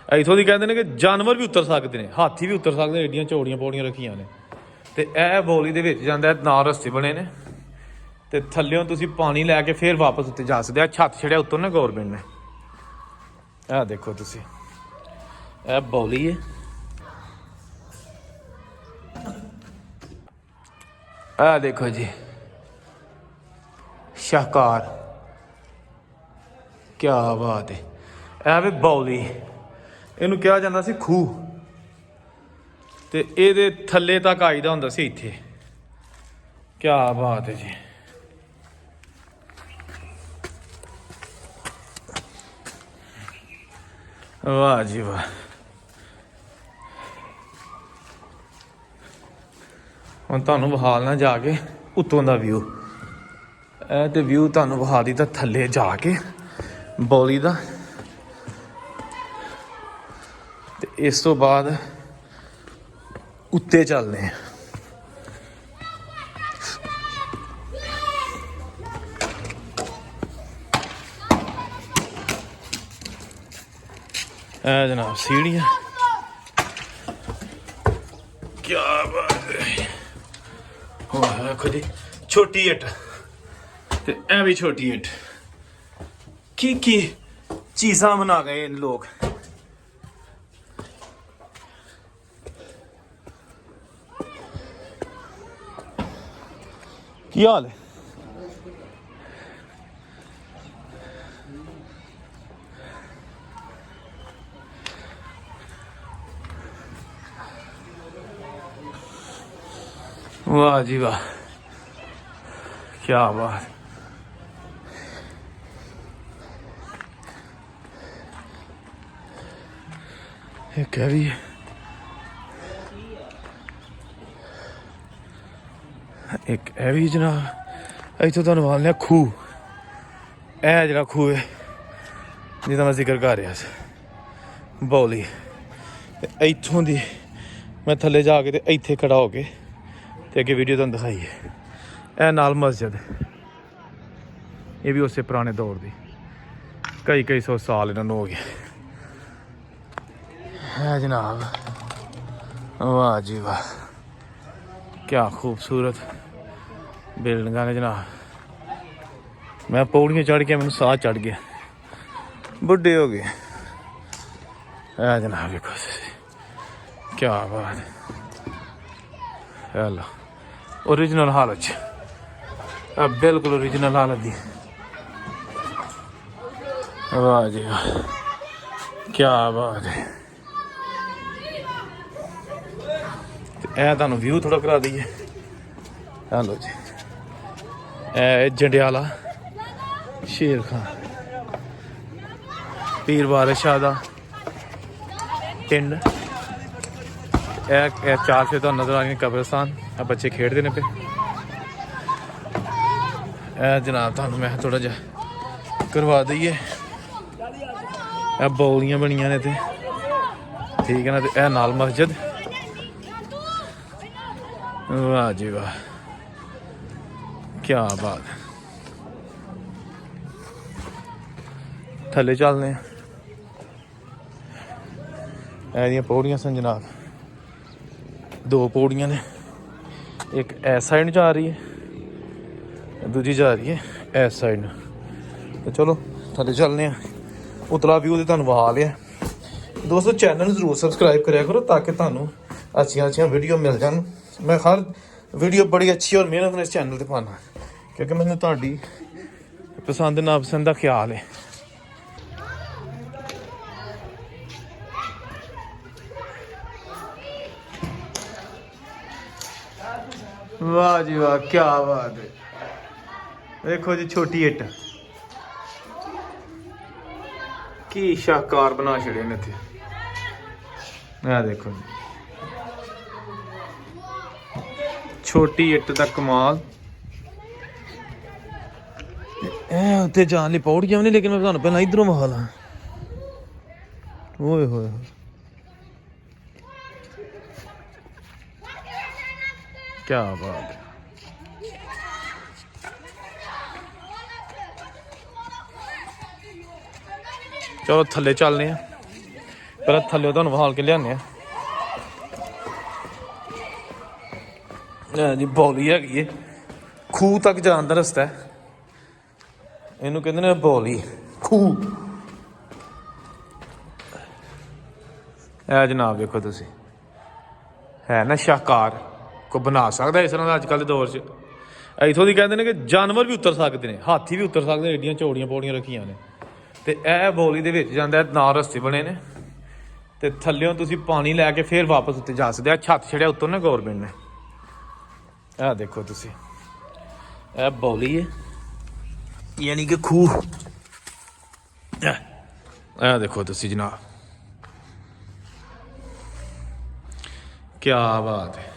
इथों की कहते हैं कि जानवर भी उतर सकते हैं, हाथी भी उतर सकते हैं, एडियां चौड़ियां पौड़ियां रखियां ने। तो यह बौली दे विच जांदा है, नाल रस्ते बने ने, तो थल्लियों तुसीं पानी लैके फिर वापस उत्ते जा सकते। छत्त छड़िया उत्तर ना गौरमेंट ने। यह देखो तुसीं, यह बौली है। यह देखो जी शाहकार, क्या बात है। यह भी बौली, इनू कहा जाता सी खूह, तो ये थल्ले तक आईदा हुंदा सी इत्थे। क्या बात है जी। वाह जी वाह। हुण तुहानूं विखालना जाके उत्तों का व्यू, ए ते व्यू तुहानूं विखा दित्ता थल्ले जाके बौली दा। ते इस तो बाद उत्ते चलने हैं। जनाब सीढ़ियाँ, क्या बात है। देखो जी छोटी इट, ते ऐ भी छोटी इट, की चीज़ां बना गए इन लोग। की हाल है। वाह जी वाह, क्या बात। एक है भी, एक है भी जनाब। इतों तुहानूं विखाने खूह, यह जरा खूह है जिसका मैं जिक्र कर रहा था, बौली। इत्थों दी मैं थल्ले जाके ते इत्थे खड़ा हो के ते अगे वीडियो तुहानूं दिखाई है। यह नाल मस्जिद, ये भी उस पुराने दौर की, कई सौ साल इन्होंने हो गए है जनाब। वाह जी वाह, क्या खूबसूरत बिल्डिंगां ने जनाब। मैं पौड़ियाँ चढ़ के मैंने साह चढ़ गया, बुढ़े हो गए है जनाब। देखो क्या बात है। हेलो ओरिजिनल हालत, बिल्कुल ओरिजिनल हालत दी। वाह जी वाह, क्या बात है। ए तुहानूं व्यू थोड़ा करा दईए। हेलो जी, ए जंडियाला शेर खां पीर वारिस शाह दा पिंड। चार से तुहानूं नजर आ रही कब्रिस्तान, बच्चे खेडदे ने पे। जनाब तुहानूं मैं थोड़ा जिहा करवा दईए। बौलियां बनियां ने इत्थे, ठीक है ना। ते नाल मस्जिद। वाह जी वाह, क्या बात। थल्ले चलने एदियां पौड़ियां सन जनाब, दो पौड़ियां ने, एक इस साइड जा रही है, दूजी जा रही है इस साइड। तो चलो थल्ले चलने हैं। उतला व्यू तो तुहानूं विखा लिया। दोस्तों चैनल जरूर सबसक्राइब करा करो ताकि तुहानूं अच्छी वीडियो मिल जान। मैं हर वीडियो बड़ी अच्छी और मेहनत ने इस चैनल पर पाना, क्योंकि मैंने तुहाडी पसंद नापसंद का ख्याल है। वाह जी वाह, क्या बात है। देखो जी छोटी इट, की शाहकार बना छड़े ने इत्थे। देखो जी छोटी इट दा कमाल। उत्ते जाने ली पौड़ियां भी नहीं, लेकिन मैं तुहानूं पहलां इधरों विखा। ओए होए, क्या बात है। चलो थल्ले चलने हैं। ਪਹਿਲਾਂ ਥੱਲੇ ਤੁਹਾਨੂੰ ਵਹਾਲ ਕੇ ਲਿਆਉਂਦੇ ਆ ਜੀ। ਬੌਲੀ ਹੈਗੀ ਹੈ, ਖੂਹ ਤੱਕ ਜਾਣ ਦਾ ਰਸਤਾ ਹੈ, ਇਹਨੂੰ ਕਹਿੰਦੇ ਨੇ ਬੌਲੀ ਖੂਹ। ਇਹ ਜਨਾਬ ਵੇਖੋ ਤੁਸੀਂ, ਹੈ ਨਾ ਸ਼ਾਹਕਾਰ, ਕੋਈ ਬਣਾ ਸਕਦਾ ਇਸ ਤਰ੍ਹਾਂ ਦਾ ਅੱਜ ਕੱਲ੍ਹ ਦੇ ਦੌਰ 'ਚ। ਇੱਥੋਂ ਦੀ ਕਹਿੰਦੇ ਨੇ ਕਿ ਜਾਨਵਰ ਵੀ ਉਤਰ ਸਕਦੇ ਨੇ, ਹਾਥੀ ਵੀ ਉਤਰ ਸਕਦੇ ਨੇ, ਏਡੀਆਂ ਚੌੜੀਆਂ ਪੌੜੀਆਂ ਰੱਖੀਆਂ ਨੇ। ਤੇ ਇਹ ਬੌਲੀ ਦੇ ਵਿੱਚ ਜਾਂਦਾ, ਨਾਲ ਰਸਤੇ ਬਣੇ ਨੇ, ਤੇ ਥੱਲਿਓਂ ਤੁਸੀਂ ਪਾਣੀ ਲੈ ਕੇ ਫਿਰ ਵਾਪਸ ਉੱਤੇ ਜਾ ਸਕਦੇ ਆ। ਛੱਤ ਛੜਿਆ ਉੱਤੋਂ ਨਾ ਗੌਰਮੈਂਟ ਨੇ। ਇਹ ਦੇਖੋ ਤੁਸੀਂ, ਇਹ ਬੌਲੀ ਹੈ, ਯਾਨੀ ਕਿ ਖੂਹ। ਇਹ ਦੇਖੋ ਤੁਸੀਂ ਜਨਾਬ, ਕਿਆ ਬਾਤ ਹੈ।